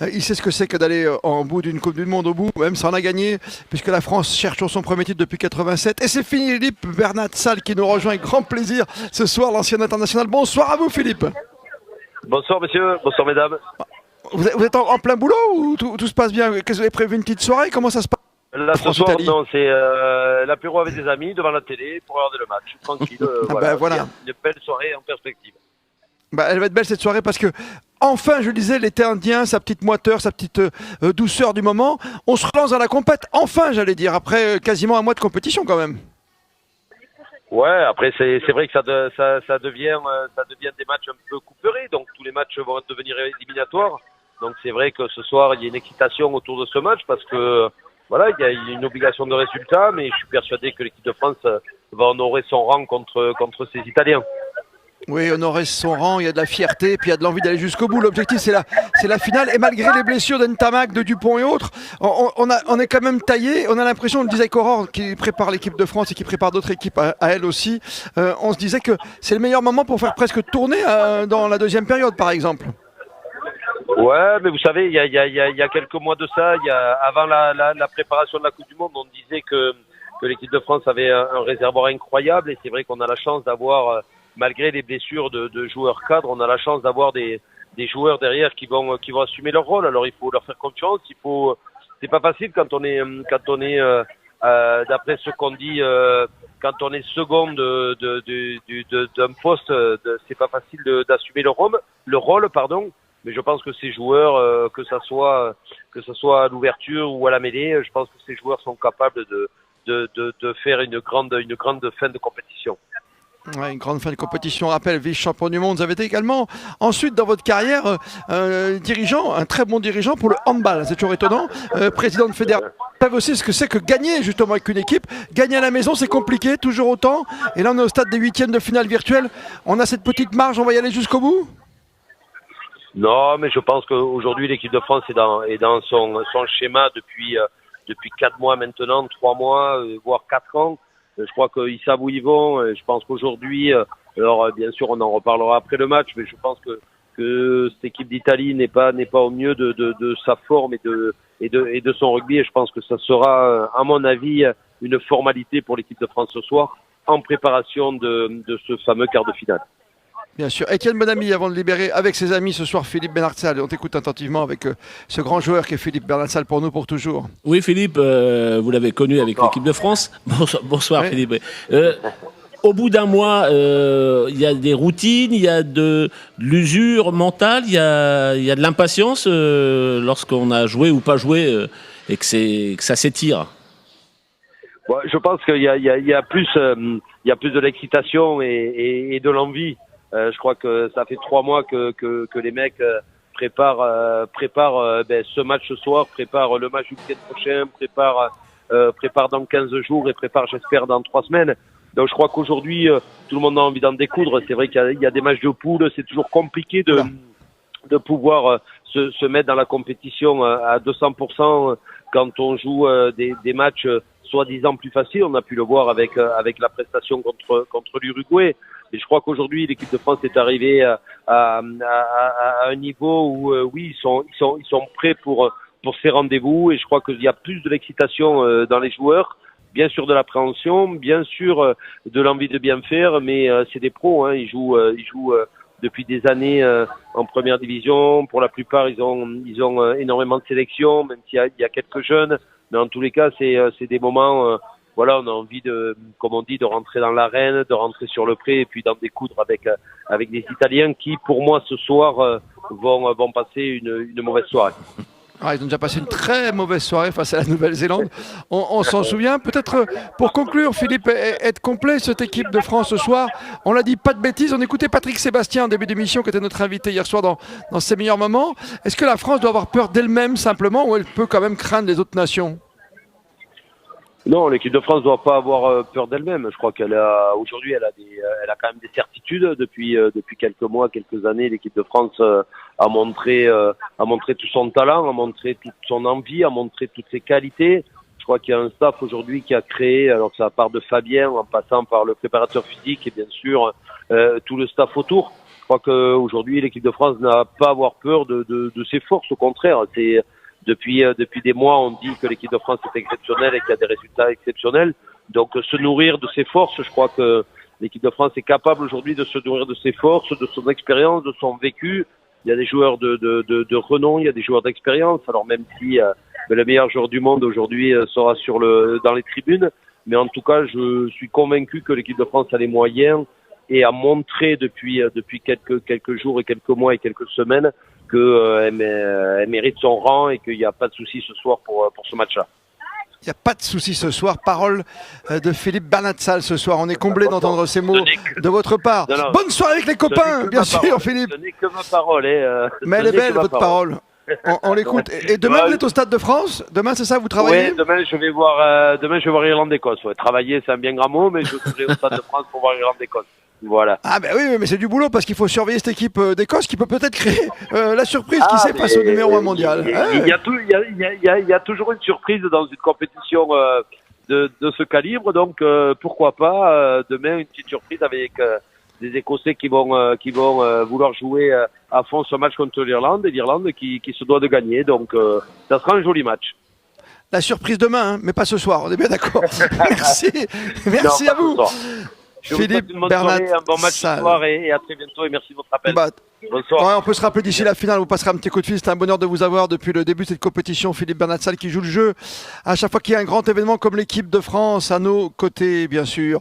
Il sait ce que c'est que d'aller en bout d'une Coupe du Monde au bout, même ça en a gagné, puisque la France cherche son premier titre depuis 87. Et c'est Philippe Bernat-Sall qui nous rejoint avec grand plaisir ce soir, l'ancien international. Bonsoir à vous Philippe. Bonsoir messieurs, bonsoir mesdames. Vous êtes en plein boulot ou tout se passe bien? Qu'est-ce que vous avez prévu, une petite soirée? Comment ça se passe? Là ce soir, non, c'est l'apéro avec des amis devant la télé pour regarder le match. Tranquille, voilà. Une belle soirée en perspective. Elle va être belle cette soirée parce que, enfin, je le disais, l'été indien, sa petite moiteur, sa petite douceur du moment, on se relance dans la compète, enfin, j'allais dire, après quasiment un mois de compétition quand même. Ouais, après c'est vrai que ça devient des matchs un peu couperés, donc tous les matchs vont devenir éliminatoires. Donc c'est vrai que ce soir, il y a une excitation autour de ce match parce que voilà, il y a une obligation de résultat, mais je suis persuadé que l'équipe de France va honorer son rang contre ces Italiens. Oui, honorer son rang, il y a de la fierté, puis il y a de l'envie d'aller jusqu'au bout. L'objectif, c'est la finale. Et malgré les blessures d'Ntamak, de Dupont et autres, on est quand même taillé. On a l'impression, on le disait Aurore, qui prépare l'équipe de France et qui prépare d'autres équipes à elle aussi, on se disait que c'est le meilleur moment pour faire presque tourner dans la deuxième période, par exemple. Ouais, mais vous savez, il y a quelques mois de ça, avant la préparation de la Coupe du Monde, on disait que l'équipe de France avait un réservoir incroyable, et c'est vrai qu'on a la chance d'avoir, malgré les blessures de joueurs cadres, on a la chance d'avoir des joueurs derrière qui vont assumer leur rôle. Alors il faut leur faire confiance. C'est pas facile quand on est d'après ce qu'on dit, quand on est second d'un poste, c'est pas facile d'assumer le rôle, pardon. Mais je pense que ces joueurs, que ça soit à l'ouverture ou à la mêlée, je pense que ces joueurs sont capables de faire une grande fin de compétition. Ouais, une grande fin de compétition. Rappel, vice-champion du monde. Vous avez été également, ensuite, dans votre carrière, dirigeant, un très bon dirigeant pour le handball. C'est toujours étonnant. Président de fédération. Vous savez aussi ce que c'est que gagner, justement, avec une équipe. Gagner à la maison, c'est compliqué, toujours autant. Et là, on est au stade des huitièmes de finale virtuelle. On a cette petite marge, on va y aller jusqu'au bout? Non, mais je pense qu'aujourd'hui, l'équipe de France est dans son schéma depuis 4 mois maintenant, 3 mois, voire 4 ans. Je crois qu'ils savent où ils vont. Je pense qu'aujourd'hui, alors bien sûr, on en reparlera après le match, mais je pense que cette équipe d'Italie n'est pas au mieux de sa forme et de son rugby. Et je pense que ça sera, à mon avis, une formalité pour l'équipe de France ce soir, en préparation de ce fameux quart de finale. Bien sûr. Étienne Bonamy, avant de libérer avec ses amis ce soir Philippe Bernat-Sall. On t'écoute attentivement avec ce grand joueur qui est Philippe Bernat-Sall pour nous, pour toujours. Oui, Philippe, vous l'avez connu avec l'équipe de France. Bonsoir oui. Philippe. Au bout d'un mois, il y a des routines, il y a de l'usure mentale, il y a de l'impatience lorsqu'on a joué ou pas joué et que ça s'étire. Bon, je pense qu'il y a plus de l'excitation et de l'envie. Je crois que ça fait 3 mois que les mecs préparent ce match ce soir, préparent le match du week-end prochain, préparent dans 15 jours et préparent, j'espère, dans 3 semaines. Donc je crois qu'aujourd'hui, tout le monde a envie d'en découdre. C'est vrai qu'il y a des matchs de poule, c'est toujours compliqué de pouvoir se mettre dans la compétition à 200% quand on joue des matchs soi-disant plus faciles. On a pu le voir avec la prestation contre l'Uruguay. Et je crois qu'aujourd'hui, l'équipe de France est arrivée à un niveau où, oui, ils sont prêts pour ces rendez-vous. Et je crois qu'il y a plus de l'excitation dans les joueurs, bien sûr de l'appréhension, bien sûr de l'envie de bien faire. Mais c'est des pros, hein. Ils jouent depuis des années en première division. Pour la plupart, ils ont énormément de sélections, même s'il y a quelques jeunes. Mais en tous les cas, c'est des moments. Voilà, on a envie comme on dit, de rentrer dans l'arène, de rentrer sur le pré et puis d'en découdre avec des Italiens qui, pour moi, ce soir, vont passer une mauvaise soirée. Ah, ils ont déjà passé une très mauvaise soirée face à la Nouvelle-Zélande. On s'en souvient. Peut-être pour conclure, Philippe, être complet cette équipe de France ce soir. On l'a dit, pas de bêtises. On écoutait Patrick Sébastien en début d'émission, qui était notre invité hier soir dans ses meilleurs moments. Est-ce que la France doit avoir peur d'elle-même simplement, ou elle peut quand même craindre les autres nations? Non, l'équipe de France ne doit pas avoir peur d'elle-même. Je crois aujourd'hui, elle a quand même des certitudes depuis quelques mois, quelques années. L'équipe de France a montré tout son talent, a montré toute son envie, a montré toutes ses qualités. Je crois qu'il y a un staff aujourd'hui qui a créé, alors ça part de Fabien, en passant par le préparateur physique et bien sûr tout le staff autour, crois qu'aujourd'hui, l'équipe de France n'a pas à avoir peur de ses forces. Au contraire, c'est depuis des mois, on dit que l'équipe de France est exceptionnelle et qu'il y a des résultats exceptionnels. Donc, se nourrir de ses forces, je crois que l'équipe de France est capable aujourd'hui de se nourrir de ses forces, de son expérience, de son vécu. Il y a des joueurs de renom, il y a des joueurs d'expérience. Alors même si le meilleur joueur du monde aujourd'hui sera dans les tribunes, mais en tout cas, je suis convaincu que l'équipe de France a les moyens et a montré depuis quelques jours et quelques mois et quelques semaines qu'elle mérite son rang et qu'il n'y a pas de souci ce soir pour ce match-là. Il n'y a pas de souci ce soir. Parole de Philippe Bernatsal ce soir. On est comblé d'entendre ces mots de votre part. Non. Bonne soirée avec les copains, bien sûr, Philippe. Ce n'est que ma parole. Mais elle est belle, votre parole. On l'écoute. Et demain, vous êtes au Stade de France? Demain, c'est ça, vous travaillez? Oui, demain, je vais voir Irlande-Écosse. Ouais. Travailler, c'est un bien grand mot, mais je serai au Stade de France pour voir Irlande-Écosse. Voilà. Ah ben oui, mais c'est du boulot parce qu'il faut surveiller cette équipe d'Écosse qui peut peut-être créer la surprise qui sait face au numéro 1 mondial. Il y a toujours une surprise dans une compétition de ce calibre, donc pourquoi pas demain une petite surprise avec des Écossais qui vont vouloir jouer à fond ce match contre l'Irlande et l'Irlande qui se doit de gagner, donc ça sera un joli match. La surprise demain, hein, mais pas ce soir, on est bien d'accord. Merci Non, à vous. Je vous souhaite une bonne soirée, un bon match ce soir et à très bientôt et merci de votre appel. Bonsoir. Ouais, on peut se rappeler d'ici la finale, on vous passera un petit coup de fil. C'est un bonheur de vous avoir depuis le début de cette compétition. Philippe Bernatsal qui joue le jeu à chaque fois qu'il y a un grand événement comme l'équipe de France à nos côtés, bien sûr.